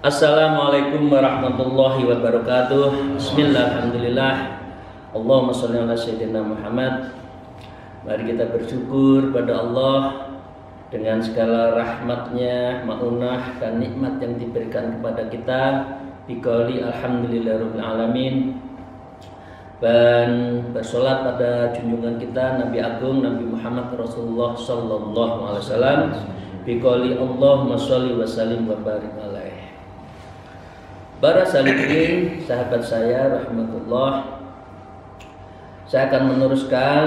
Assalamualaikum warahmatullahi wabarakatuh. Bismillah, alhamdulillah. Allahumma sholli ala sayyidina Muhammad. Mari kita bersyukur pada Allah dengan segala rahmatnya, ma'unah dan nikmat yang diberikan kepada kita. Biqauli alhamdulillahirabbil alamin. Dan bersolat pada junjungan kita Nabi Agung Nabi Muhammad Rasulullah sallallahu alaihi wasallam. Biqauli Allahumma sholli wa sallim wa barik alaihi. Para salihin, sahabat saya rahmatullah, saya akan meneruskan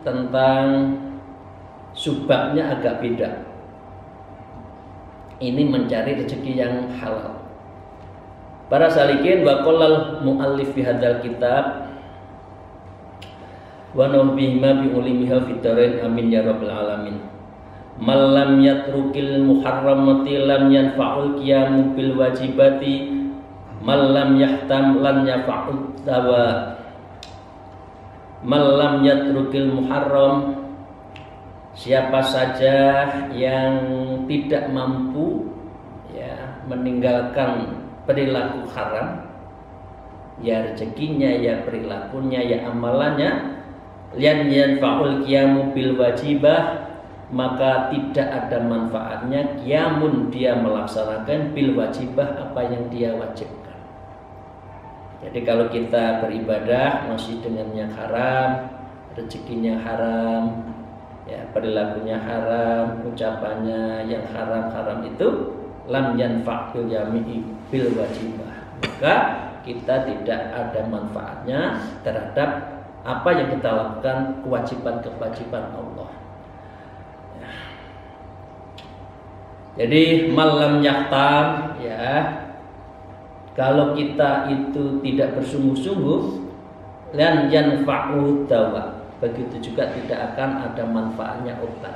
tentang subbabnya agak beda. Ini mencari rezeki yang halal. Para salihin, wa qallal muallif fi hadzal kitab wa nabihima bi ulimihal fitarain amin ya rabbal alamin. Malam yatrukil muharramati lam yanfa'ul qiyamu bil wajibati malam yahtam lan yafa'ud dawa. Malam yatrukil muharram, siapa saja yang tidak mampu meninggalkan perilaku haram, ya rezekinya, ya perilakunya, ya amalannya, lian yanfa'ul qiyamu bil wajibah, maka tidak ada manfaatnya qiyamun, dia melaksanakan bil wajibah, apa yang dia wajibkan. Jadi kalau kita beribadah masih dengan yang haram, rezekinya haram, ya perilakunya haram, ucapannya yang haram-haram itu lam yanfa'il yami'i bil wajibah, maka kita tidak ada manfaatnya terhadap apa yang kita lakukan, kewajiban-kewajiban Allah. Ya. Jadi malam yaktam, ya, kalau kita itu tidak bersungguh-sungguh, lan yanfa'u dawa, begitu juga tidak akan ada manfaatnya obat.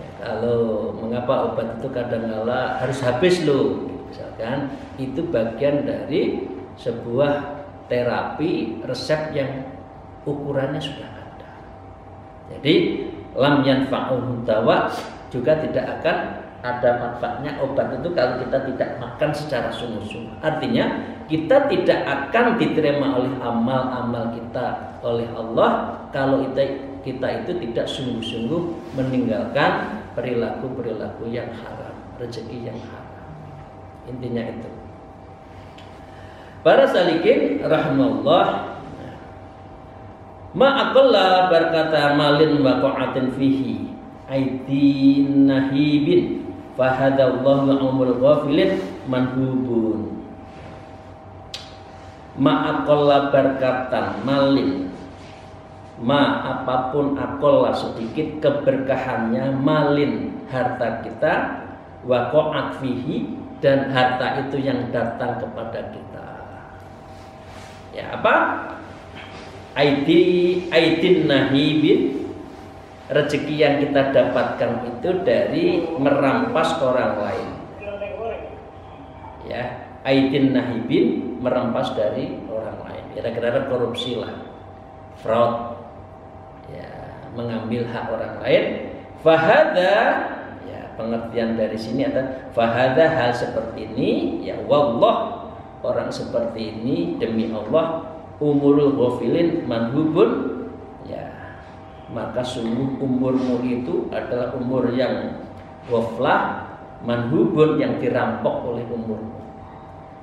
Ya, kalau mengapa obat itu kadang-kala harus habis loh, misalkan itu bagian dari sebuah terapi resep yang ukurannya sudah ada. Jadi lam yanfa'u dawa juga tidak akan ada manfaatnya obat itu kalau kita tidak makan secara sungguh-sungguh. Artinya kita tidak akan diterima oleh amal-amal kita oleh Allah kalau kita itu tidak sungguh-sungguh meninggalkan perilaku-perilaku yang haram, rezeki yang haram. Intinya itu. Para salikin rahimahullah, ma'aqalla berkata malin waqa'atin fihi aidin nahibin fahadallahu umul ghafilin manhubun. Ma'aqalla berkatan malin, ma apapun akola sedikit keberkahannya, malin harta kita, waqa'at fihi dan harta itu yang datang kepada kita. Ya apa? Aidin nahibin, rezeki yang kita dapatkan itu dari merampas orang lain. Ya, aidin nahibin, merampas dari orang lain. Kira-kira korupsi lah, fraud, ya, mengambil hak orang lain. Fahada, ya, pengertian dari sini adalah fahada, hal seperti ini, ya wallah, orang seperti ini demi Allah, umurul ghafilin manhubun, ya, maka sungguh umurmu itu adalah umur yang ghaflah, manhubun, yang dirampok oleh umurmu.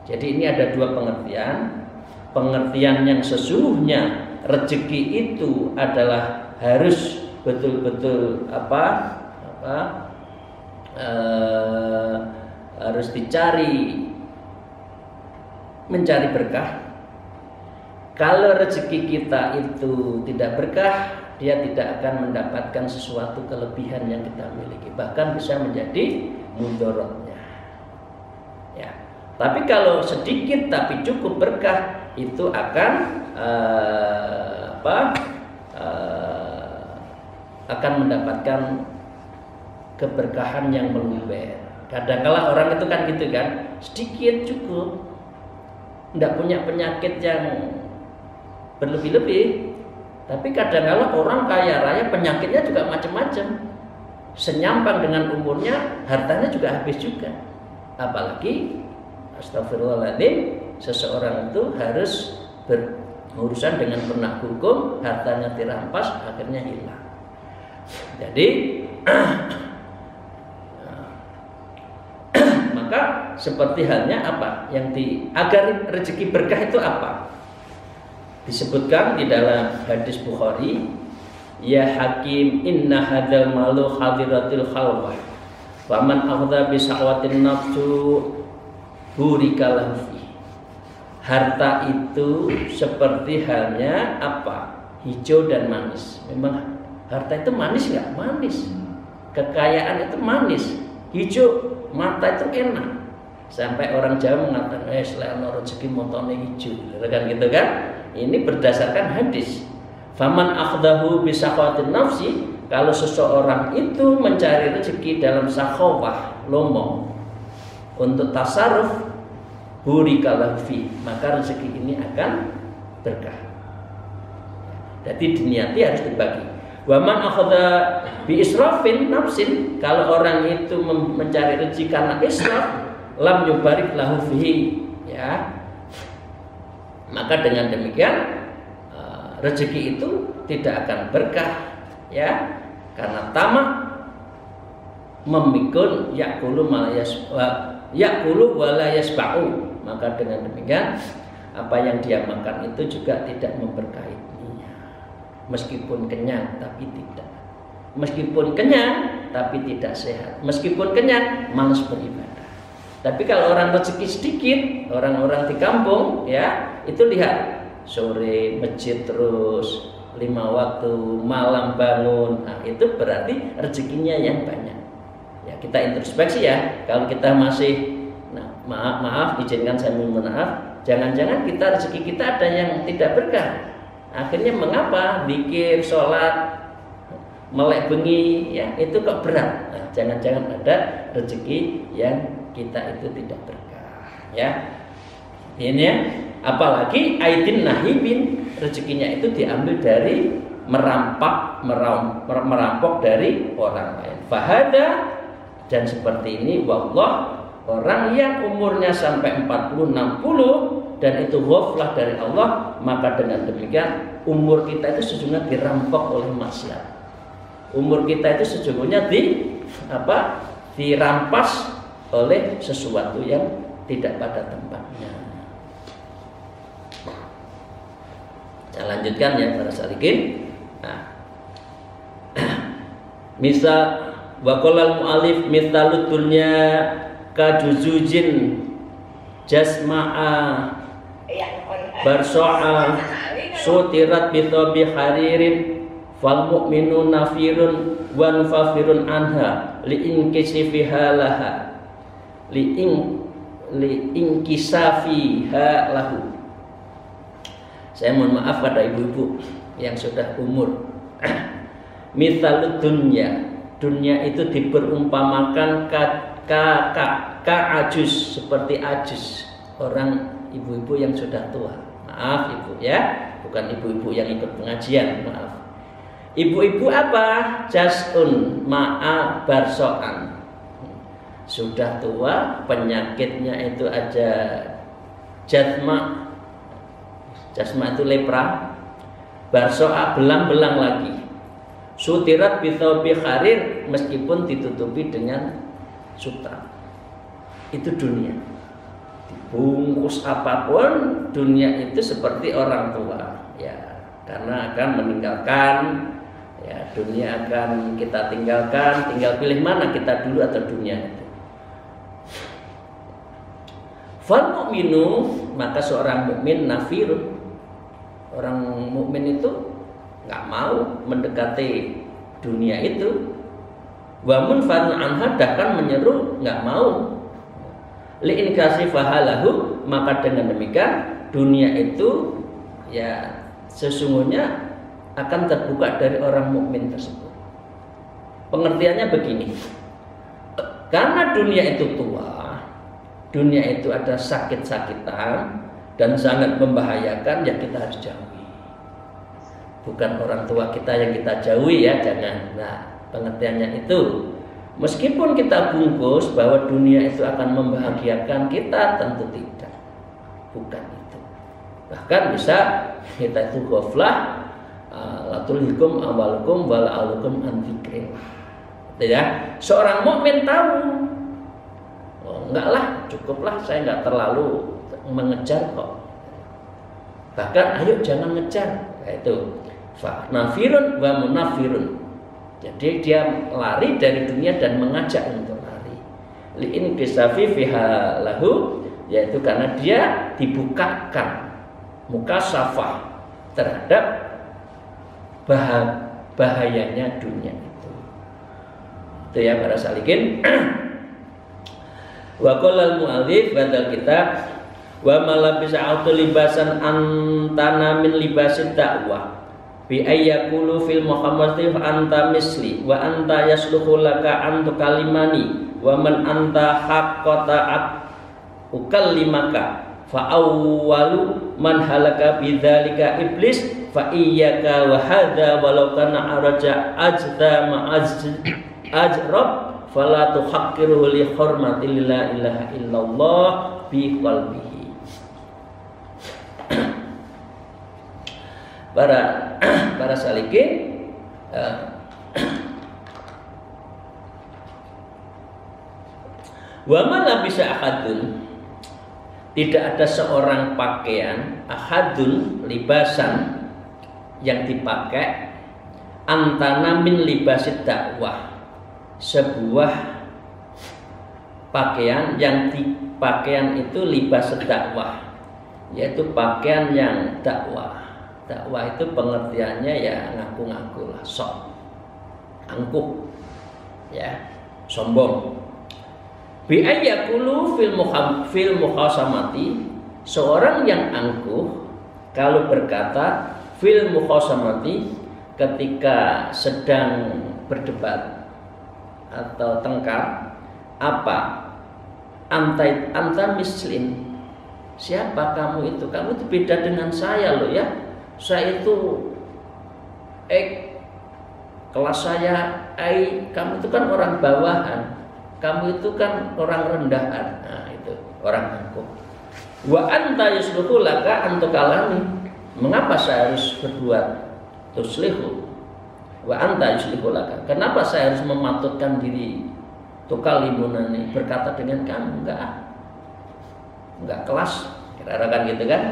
Jadi ini ada dua pengertian. Pengertian yang sesungguhnya rezeki itu adalah harus betul-betul harus mencari berkah. Kalau rezeki kita itu tidak berkah, dia tidak akan mendapatkan sesuatu kelebihan yang kita miliki, bahkan bisa menjadi mudorotnya. Ya. Tapi kalau sedikit tapi cukup berkah, itu akan akan mendapatkan keberkahan yang meluber. Kadang-kala orang itu kan gitu kan, sedikit cukup, tidak punya penyakit yang berlebih-lebih. Tapi kadang-kala orang kaya raya penyakitnya juga macam-macam, senyampang dengan umurnya, hartanya juga habis juga. Apalagi astagfirullahaladzim, seseorang itu harus berurusan dengan penegak hukum, hartanya dirampas, akhirnya hilang. Jadi maka seperti halnya apa yang agar rezeki berkah itu apa? Disebutkan di dalam hadis Bukhari, ya hakim inna hadzal malu hadiratil khalwah wa man akhadha bi sa'watin nafsu burikalahu fi. Harta itu seperti halnya apa? Hijau dan manis. Memang harta itu manis nggak? Manis. Kekayaan itu manis. Hijau, mata itu enak. Sampai orang Jawa mengatakan, selain rezeki montone hijau, kan gitu kan? Ini berdasarkan hadis. Faman akhdahu bi saqatin nafsi, kalau seseorang itu mencari rezeki dalam sakhawah, lomo, untuk tasarruf, burikalahu fi, maka rezeki ini akan berkah. Jadi diniati harus dibagi. Waman akhadha bi israfin nafsin, kalau orang itu mencari rezeki karena israf, lam yubarik lahu fihi, ya. Maka dengan demikian rezeki itu tidak akan berkah, ya, karena tamak memikul yakulu wala yasba'u. Maka dengan demikian apa yang dia makan itu juga tidak memberkahinya. Meskipun kenyang tapi tidak. Meskipun kenyang tapi tidak sehat. Meskipun kenyang malas beribadah. Tapi kalau orang rezeki sedikit, orang-orang di kampung, ya, itu lihat sore masjid terus, 5 waktu, malam bangun. Nah, itu berarti rezekinya yang banyak. Ya, kita introspeksi ya. Kalau kita masih maaf, izinkan saya mohon maaf, jangan-jangan kita rezeki kita ada yang tidak berkah. Akhirnya mengapa? Zikir, sholat, melek bengi, ya, itu kok berat. Nah, jangan-jangan ada rezeki yang kita itu tidak berkah, ya. Ini ya, apalagi aidin nahibin, rezekinya itu diambil dari merampok dari orang lain. Fahada, dan seperti ini wallah, orang yang umurnya sampai 40-60 dan itu ghaflah dari Allah, maka dengan demikian umur kita itu sesungguhnya dirampok oleh maksiat. Umur kita itu sesungguhnya dirampas oleh sesuatu yang tidak pada tempatnya. Saya lanjutkan ya para salikin. Nah, misal waqalal mu'alif mithalud dunya kajuzujin jasma'a barso'a sutirat bithobi haririn fal mu'minu nafirun wa nufafirun anha li'inkisifiha laha li'inkisafiha lahu. Saya mohon maaf pada ibu-ibu yang sudah umur. Mithalud dunya, dunia itu diperumpamakan ajus, seperti ajus, orang ibu-ibu yang sudah tua. Maaf ibu ya, bukan ibu-ibu yang ikut pengajian, maaf. Ibu-ibu apa? Jasun ma'a barso'an, sudah tua, penyakitnya itu aja jasma itu lepra, barso'a belang-belang lagi, sutirat bithobi harir, meskipun ditutupi dengan sutra. Itu dunia, dibungkus apapun, dunia itu seperti orang tua, ya, karena akan meninggalkan, ya, dunia akan kita tinggalkan, tinggal pilih mana kita dulu atau dunia itu. Fal mu'minu, maka seorang mukmin nafirun, orang mukmin itu nggak mau mendekati dunia itu. Wa munfarun anha, bahkan menyeru nggak mau. Li'inkasi fahalahu, maka dengan demikian dunia itu ya sesungguhnya akan terbuka dari orang mukmin tersebut. Pengertiannya begini. Karena dunia itu tua, dunia itu ada sakit-sakitan dan sangat membahayakan, ya kita harus jauhi. Bukan orang tua kita yang kita jauhi ya, jangan. Nah, pengertiannya itu. Meskipun kita bungkus bahwa dunia itu akan membahagiakan kita, tentu tidak. Bukan itu. Bahkan bisa kita itu ghaflah, latulhikum awalukum wala'alukum an dzikrillah. Ya, seorang mukmin tahu, enggak lah, cukuplah, saya enggak terlalu mengejar kok. Bahkan ayo jangan ngejar, yaitu fa nafirun wa munafirun. Jadi dia lari dari dunia dan mengajak untuk lari. Li'in kisafi fiha lahu, yaitu karena dia dibukakan mukasafah terhadap bahayanya dunia itu. Itu ya para salikin. Wa qala al-mu'allif badal kitab wa malabisa auto libasan antana min libasid dakwah bi ayyakulu fil muhammadin anta misli wa anta yasluhu laka antu kalimani wa man anta haqqata ukallimaka fa awwalu man halaka bidzalika iblis fa iyyaka wa hadza walau kana araja ajda ma ajrab fala tuhaqqiruhu li hurmati la ilaha illallah bi qalbihi. Para salikin, wa ma labisa ahadun, tidak ada seorang pakaian, ahadun libasan yang dipakai, antana min libasid dakwah, sebuah pakaian yang pakaian itu libas dakwah, yaitu pakaian yang dakwah. Dakwah itu pengertiannya ya ngaku-ngaku lah, sok, angkuh, ya, sombong. Bi ayyakulu fil mukhasamati, seorang yang angkuh kalau berkata fil mukhasamati ketika sedang berdebat atau tengkar, apa? Anta mislin, siapa kamu itu? Kamu itu beda dengan saya loh ya. Saya itu kelas saya kamu itu kan orang bawahan, kamu itu kan orang rendahan. Nah, itu orang angkuh. Wa anta yusluhu laka antukalani, mengapa saya harus berbuat tuslihu? Wa anta yuslihu laka, kenapa saya harus mematutkan diri tukalimunani, berkata dengan kamu? Enggak kelas, kira-kira kan gitu kan?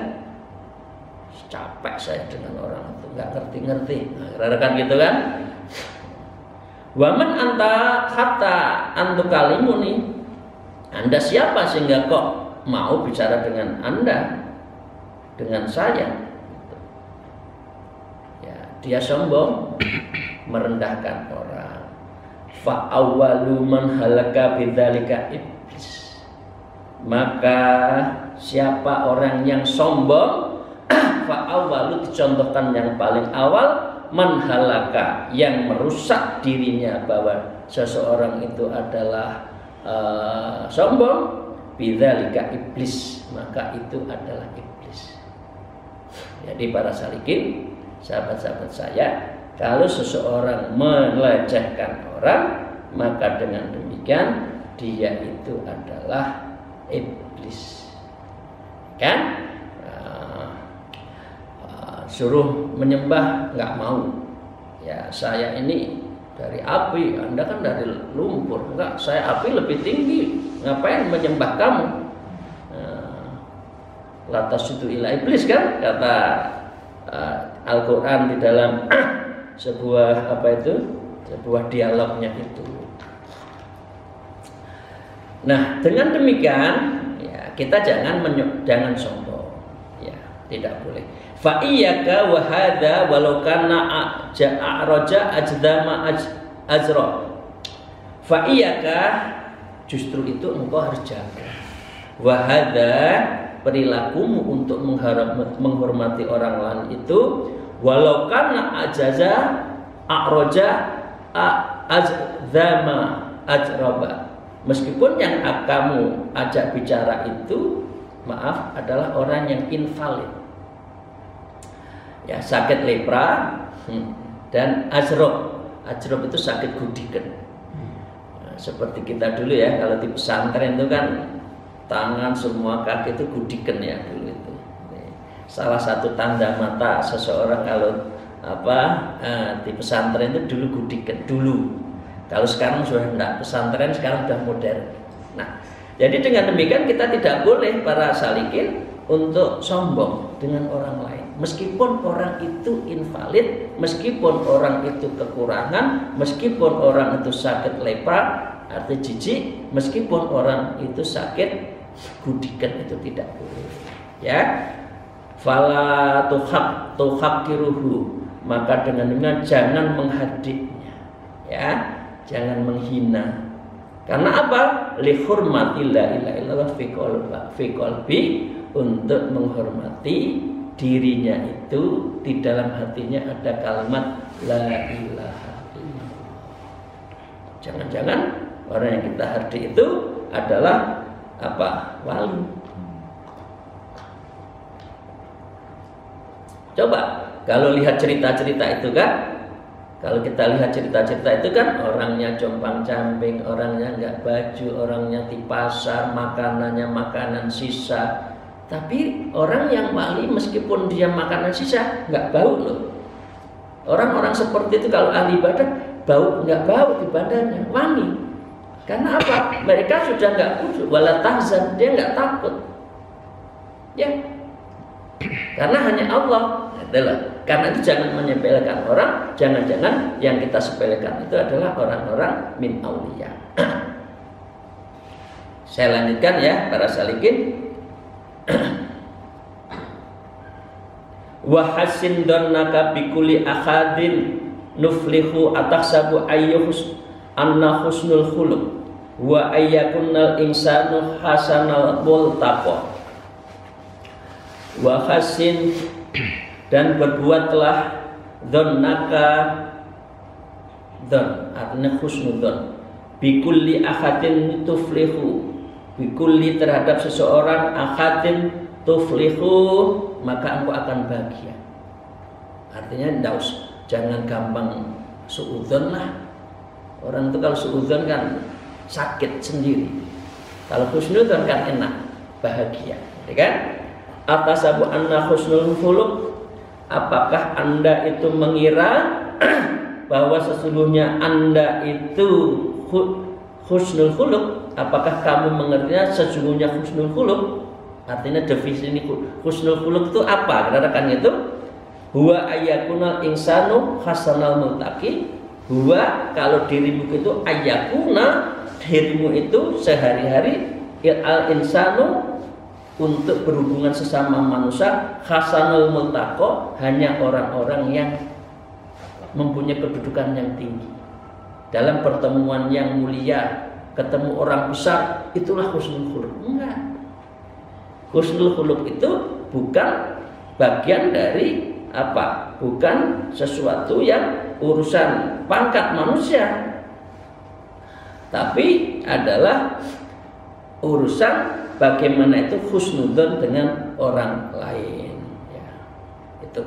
Capek saya dengan orang itu, nggak ngerti-ngerti, nah, kan gitu kan? Waman anta hatta antu kalimuni, anda siapa sehingga kok mau bicara dengan anda, dengan saya? Ya, dia sombong, merendahkan orang. Fa awwalu man halaka bidzalika iblis, maka siapa orang yang sombong, fa'awalu dicontohkan yang paling awal, manhalaka, yang merusak dirinya bahwa seseorang itu adalah sombong, bidzalika iblis, maka itu adalah iblis. Jadi para salikin, sahabat-sahabat saya, kalau seseorang melecehkan orang, maka dengan demikian dia itu adalah iblis, kan? Suruh menyembah nggak mau, ya saya ini dari api, anda kan dari lumpur. Enggak, saya api lebih tinggi, ngapain menyembah kamu? Latas itu ila iblis kan, kata Al-Quran di dalam sebuah sebuah dialognya itu. Nah, dengan demikian ya kita jangan sombong, ya tidak boleh. Fa iyyaka wa hadza walau kana a'raja ajdama azra. Fa iyyaka, justru itu engkau harus jaga. Wa hadza, perilakumu untuk menghormati orang lain itu walau kana ajaza a'roja azama ajraba, meskipun yang kamu ajak bicara itu maaf adalah orang yang invalid, ya sakit lepra dan ajrob itu sakit gudikan. Seperti kita dulu ya, kalau di pesantren itu kan tangan semua kaki itu gudikan ya dulu itu. Salah satu tanda mata seseorang kalau di pesantren itu dulu gudikan dulu. Kalau sekarang sudah enggak, pesantren sekarang sudah modern. Nah, jadi dengan demikian kita tidak boleh para salikin untuk sombong dengan orang lain. Meskipun orang itu invalid, meskipun orang itu kekurangan, meskipun orang itu sakit lepra, artinya jijik, meskipun orang itu sakit gudikan, itu tidak boleh. Ya, fala tuhaqqiruhu, maka dengan jangan menghadiknya, ya, jangan menghina. Karena apa? Li hurmati la ilaha illallah fi qalbi, untuk menghormati dirinya itu di dalam hatinya ada kalimat la ilaha illallah. Jangan-jangan orang yang kita hardik itu adalah apa? Wali. Coba kalau lihat cerita-cerita itu kan, kalau kita lihat cerita-cerita itu kan orangnya compang-camping, orangnya nggak baju, orangnya di pasar, makanannya makanan sisa. Tapi orang yang wali meskipun dia makanan sisa nggak bau loh. Orang-orang seperti itu kalau ahli ibadah bau nggak bau di badannya, wangi. Karena apa? Mereka sudah nggak khusyuk, wala tahzan, dia nggak takut. Ya, karena hanya Allah. Itulah. Karena itu jangan menyepelekan orang. Jangan-jangan yang kita sepelekan itu adalah orang-orang min auliya. Saya lanjutkan ya para salikin. Wa hasin donnaka bikulli akhadin nuflihu atahsabu ayyuhus anna husnul khuluq wa ayyakunnal insanu hasanal multaqa. Wa hasin, dan berbuatlah donnaka, don artinya husnudon, bikulli akhadin tuflihu, bikulli terhadap seseorang, akhadin tuflihu, maka engkau akan bahagia. Artinya jangan gampang suudzon lah. Orang itu kalau suudzon kan sakit sendiri. Kalau husnudon kan enak, bahagia, ya kan? Atasabu anna husnul khuluq, apakah Anda itu mengira bahwa sesungguhnya Anda itu husnul khuluq? Apakah kamu mengertinya sesungguhnya husnul khuluq? Artinya definisi husnul khuluq itu apa? Katakan itu huwa ayyakunal insanu hasanal multaqi. Huwa, kalau dirimu itu ayyakuna, dirimu itu sehari-hari al insanu, untuk berhubungan sesama manusia, hasanul multaqo, hanya orang-orang yang mempunyai kedudukan yang tinggi. Dalam pertemuan yang mulia, ketemu orang besar, itulah husnul khuluq. Enggak. Husnul khuluq itu bukan bagian dari apa? Bukan sesuatu yang urusan pangkat manusia, tapi adalah urusan bagaimana itu husnudzon dengan orang lain, ya. Itu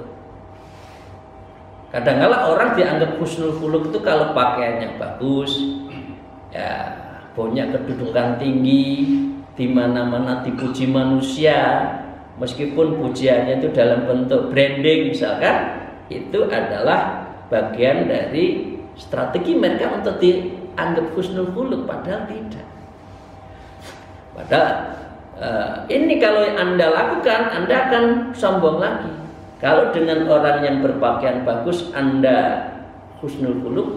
kadang-kala orang dianggap husnul khuluq itu kalau pakaiannya bagus, ya, punya kedudukan tinggi, di mana-mana dipuji manusia, meskipun pujiannya itu dalam bentuk branding misalkan, itu adalah bagian dari strategi mereka untuk dianggap husnul khuluq, padahal tidak. Padahal ini kalau Anda lakukan, Anda akan sombong lagi. Kalau dengan orang yang berpakaian bagus Anda husnul khuluq,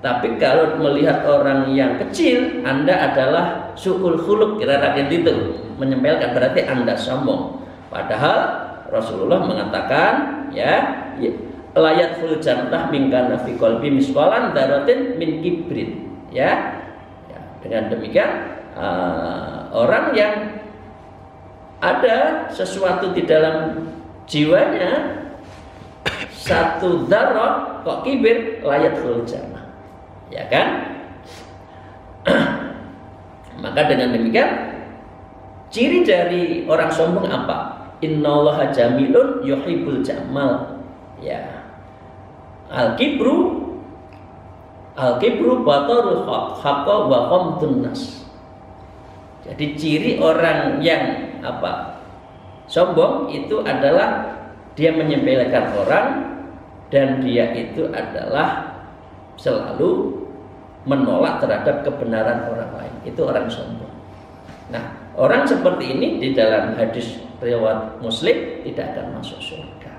tapi kalau melihat orang yang kecil Anda adalah su'ul khuluq, kira-kira itu menyempelkan, berarti Anda sombong. Padahal Rasulullah mengatakan, ya, layat ful jannah min kana fi qalbi misqalan dzarratin min kibrin, ya. Dengan demikian orang yang ada sesuatu di dalam jiwanya, satu dzarrah kok kibir, layatul jannah, ya kan? Maka dengan demikian ciri dari orang sombong apa? Innallaha jamilun yuhibbul jamal. Ya. Al-kibru batarul haqqa wa ghamtun nas. Jadi ciri orang yang apa? Sombong itu adalah dia menyepelekan orang dan dia itu adalah selalu menolak terhadap kebenaran orang lain. Itu orang sombong. Nah, orang seperti ini di dalam hadis riwayat Muslim tidak akan masuk surga.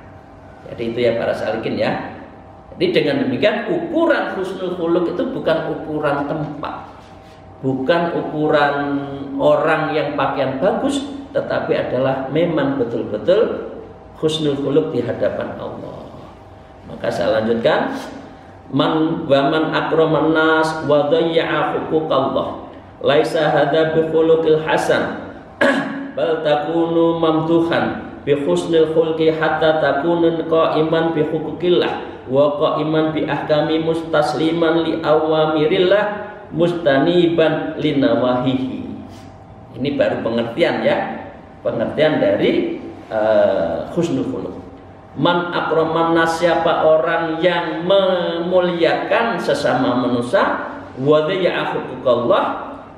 Jadi itu ya para salikin ya. Jadi dengan demikian ukuran husnul khuluq itu bukan ukuran tempat, bukan ukuran orang yang pakaian bagus, tetapi adalah memang betul-betul husnul khuluq di hadapan Allah. Maka saya lanjutkan, man akraman nas wa dhayya'a huquqallah laisa hadza bi khuluqil hasan bal takunu mamduhan bi husnil khulqi hatta takunu qa'iman bi huquqillah wa qa'iman bi ahkami mustasliman li awamirillah mustaniban li nawahihi. Ini baru pengertian ya, pengertian dari husnul khuluq. Man akraman nas, siapa orang yang memuliakan sesama manusia, wa dhayya'a huquqallah,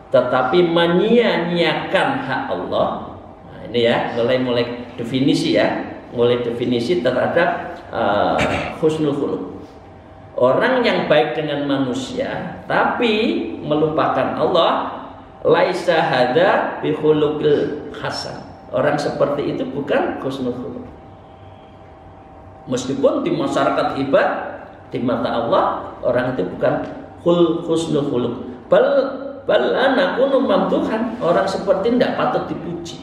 tetapi menyia-nyiakan hak Allah. Nah, ini ya, mulai definisi ya, mulai definisi terhadap husnul khuluq. Orang yang baik dengan manusia tapi melupakan Allah, laisa hadza bi khuluqil hasan. Orang seperti itu bukan husnul khuluq. Meskipun di masyarakat ibad, di mata Allah, orang itu bukan husnul khuluq. Bal anakunu mamduhan, orang seperti tidak patut dipuji.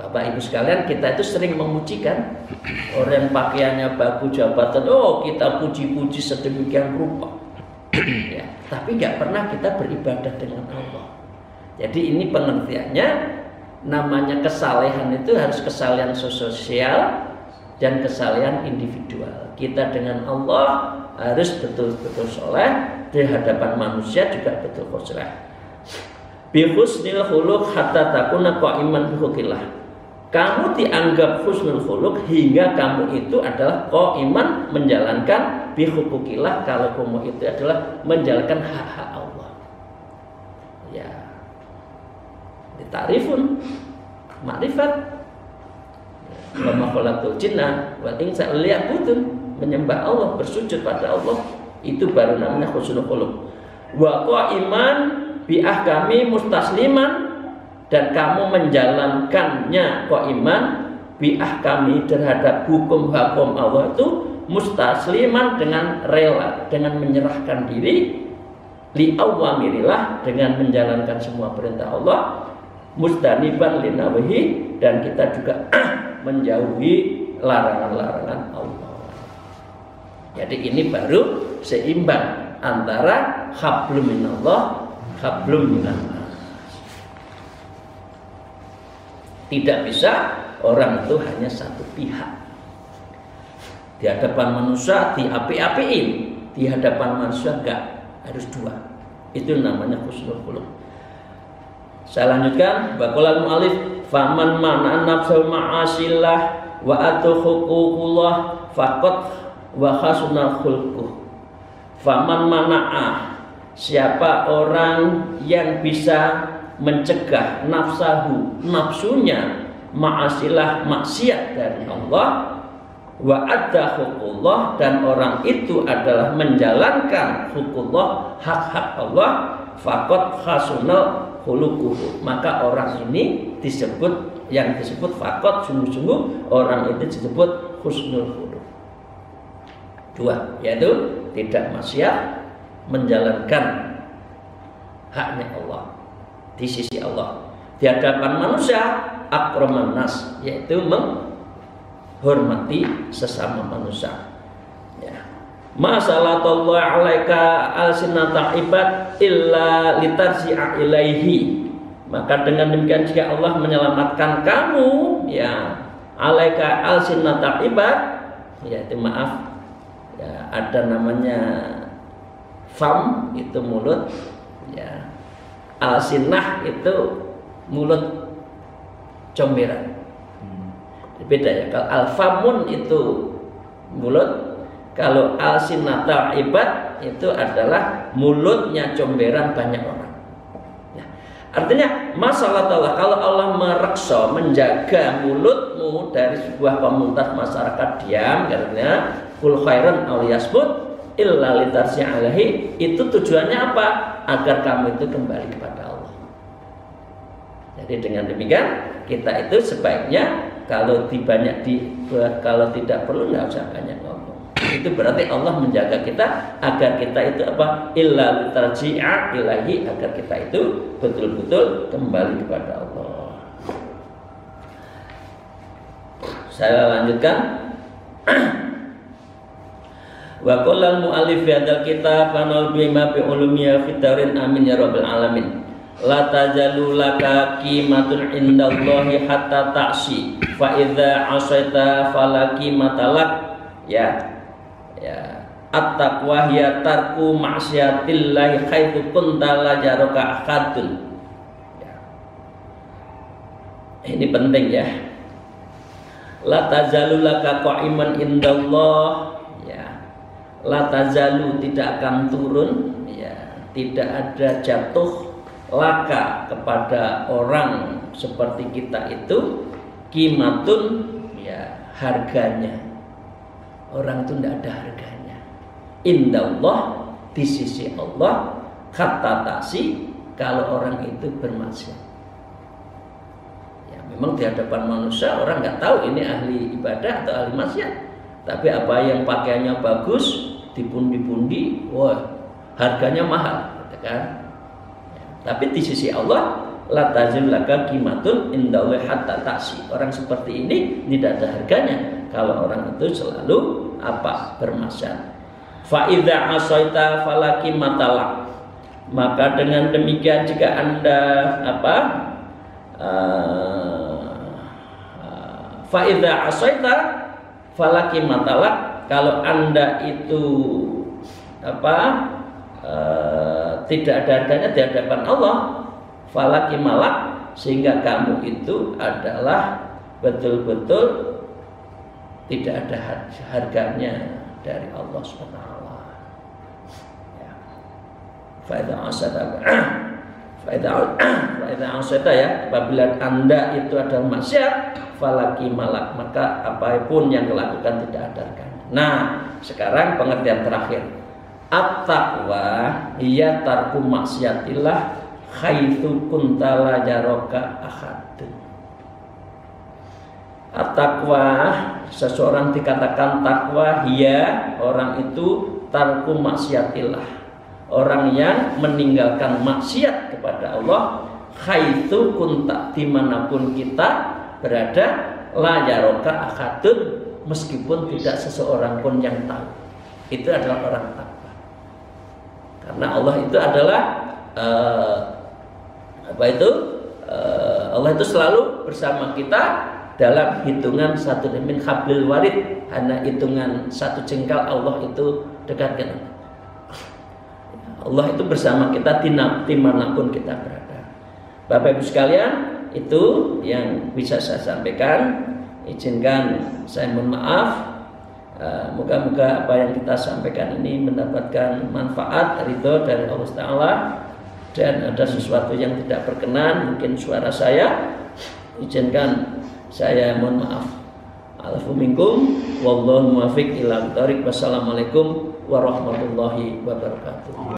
Bapak Ibu sekalian, kita itu sering memuji kan, orang pakaiannya bagus, jabatan, oh kita puji-puji sedemikian rupa. Ya, tapi nggak pernah kita beribadah dengan Allah. Jadi ini pengertiannya, namanya kesalehan itu harus kesalehan sosial dan kesalehan individual. Kita dengan Allah harus betul-betul soleh, di hadapan manusia juga betul soleh. Bi husnil khuluq hatta takuna qa'iman bi huquqillah. Kamu dianggap husnul khuluq hingga kamu itu adalah qa'iman, menjalankan bi huquqillah, kalau kamu itu adalah menjalankan hak-hak Allah. Ya. Ditarifun ma'rifat wa ma khalaqtul jinna wal insa liya'budun, menyembah Allah, bersujud pada Allah, itu baru namanya husnul khuluq. Wa qa'iman bi ahkami mustasliman, dan kamu menjalankannya qa'iman bi ahkami, terhadap hukum-hukum Allah itu mustasliman, dengan rela, dengan menyerahkan diri, li awamirillah, dengan menjalankan semua perintah Allah, mustaniban li nawahi, dan kita juga menjauhi larangan-larangan Allah. Jadi ini baru seimbang antara hablum minallah, hablum minannas. Tidak bisa orang itu hanya satu pihak. Di hadapan manusia diapi-apiin, di hadapan manusia enggak, harus dua. Itu namanya husnul khuluq. Saya lanjutkan, baqalal mu'allif, faman mana nafsul ma'asillah wa atu huququllah faqad wa khasuna khulquh. Faman mana'a, siapa orang yang bisa mencegah nafsunya ma'asilah, maksiat dari Allah, wa adda huququllah, dan orang itu adalah menjalankan huququllah, hak-hak Allah, faqad khasuna khuluquhu, maka orang ini disebut, yang disebut faqad, sungguh-sungguh orang itu disebut husnul khuluq. Dua, yaitu tidak maksiat, menjalankan haknya Allah di sisi Allah. Di hadapan manusia akraman nas, yaitu menghormati sesama manusia. Ya. Ma sallatallahu alaika alsinata ibad illa litarji'a ilaihi Maka dengan demikian jika Allah menyelamatkan kamu, ya alaika alsinata ibad, ya itu maaf, ya ada namanya fam itu mulut, ya alsinah itu mulut comberan. Beda ya, kalau alfamun itu mulut, kalau alsinata ibad itu adalah mulutnya comberan banyak orang. Artinya masalah Allah, kalau Allah mereksa menjaga mulutmu dari sebuah komunitas masyarakat diam, karena kul khairan aw yasbut illa litarsi'alahi, itu tujuannya apa? Agar kamu itu kembali kepada Allah. Jadi dengan demikian kita itu sebaiknya kalau kalau tidak perlu nggak usah banyak ngomong. Itu berarti Allah menjaga kita agar kita itu apa? Illa litarji'a ilahi, agar kita itu betul-betul kembali kepada Allah. Saya lanjutkan. Wa qala al-mu'allif fi hadzal kitab fanal bima bi ulumiyya fi darin amin ya rabbal alamin. La tajalu laka qimatun indallahi hatta ta'si fa idza asaita fala qimatalak, ya at-taqwa hiya tarku ma'siyatillahi haitsu kunta la jaraka ahadun. Ini penting ya. La tazalu laka qa'iman indallah, ya. La tazalu tidak akan turun, ya, tidak ada jatuh laka kepada orang seperti kita itu qimatun, ya, harganya. Orang itu tidak ada harganya. Indallah, di sisi Allah, kata taksi kalau orang itu bermaksiat. Ya, memang di hadapan manusia orang nggak tahu ini ahli ibadah atau ahli maksiat. Tapi apa yang pakaiannya bagus, dipundi-pundi, wah harganya mahal, gitu kan? Ya, tapi di sisi Allah, la tazil laka qimatun indallah hatta taksi. Orang seperti ini tidak ada harganya kalau orang itu selalu apa? Bermaksiat. Fa idza asaita fala qimatalak. Maka dengan demikian jika Anda apa? Fa idza asaita fala qimatalak, kalau Anda itu apa? Tidak ada harganya di hadapan Allah, fala qimalak, sehingga kamu itu adalah betul-betul tidak ada harganya dari Allah SWT. Ya. Faida asata, ya, apabila Anda itu adalah maksiat, falaki malak, maka apapun yang dilakukan tidak ada harganya. Nah, sekarang pengertian terakhir. At-taqwa hiya tarku maksiatillah haitsu kunta la jaraka ahadun. At-taqwa, seseorang dikatakan takwa, ya orang itu tarku maksiatillah, orang yang meninggalkan maksiat kepada Allah, haitsu kunta, dimanapun kita berada, la yaroka ahadun, meskipun tidak seseorang pun yang tahu. Itu adalah orang takwa. Karena Allah itu adalah Allah itu selalu bersama kita dalam hitungan satu min hablil warid, hanya hitungan satu jengkal Allah itu dekatkan. Allah itu bersama kita dimanapun kita berada. Bapak Ibu sekalian, itu yang bisa saya sampaikan. Izinkan saya mohon maaf. Moga-moga apa yang kita sampaikan ini mendapatkan manfaat, ridho dari Allah Ta'ala. Dan ada sesuatu yang tidak berkenan, mungkin suara saya, izinkan saya mohon maaf. Alafu minkum wallahu muwaffiq ila thoriq. Wassalamualaikum warahmatullahi wabarakatuh.